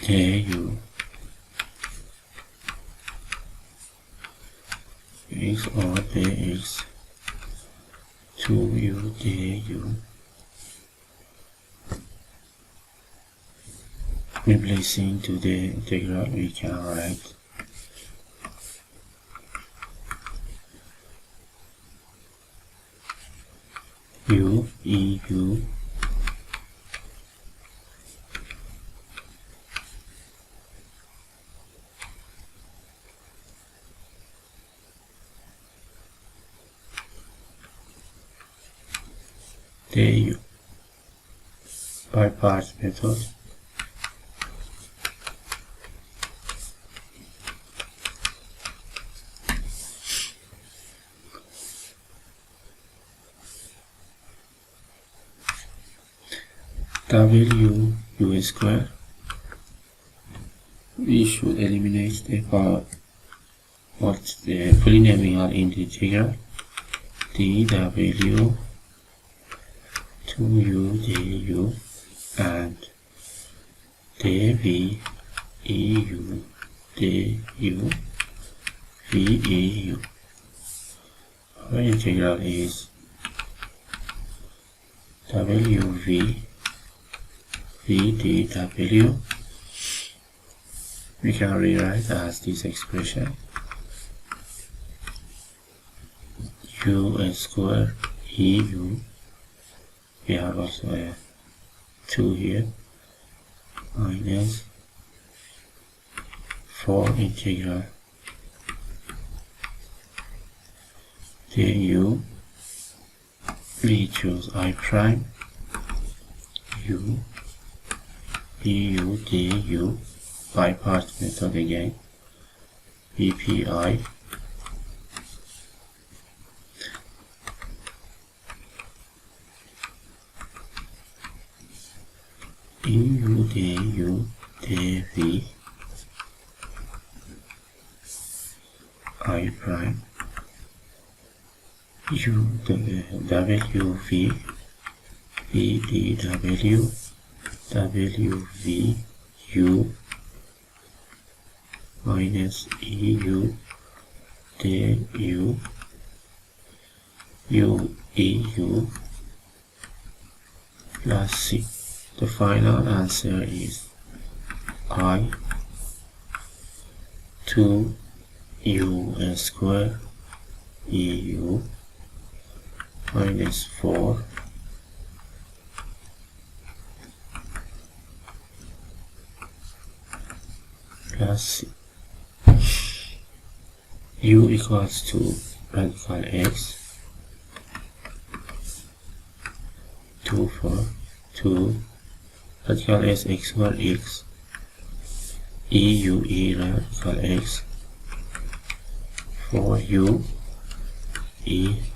du x or dx 2u du. Replacing to the integral, we can write u eu du by parts method. U square, we should eliminate the polynomial integral dw 2u du and dv eu du v eu. Our integral is wv v dw. We can rewrite as this expression u square eu. We have also a 2 here minus 4 integral du. We choose I prime u eu du by parts method again. vpi eu du dv I prime u wv v dw wv u minus eu du u eu plus c. The final answer is I 2 u square eu minus 4 plus u equals to radical x 2 for 2 radical x square x eu radical x for u e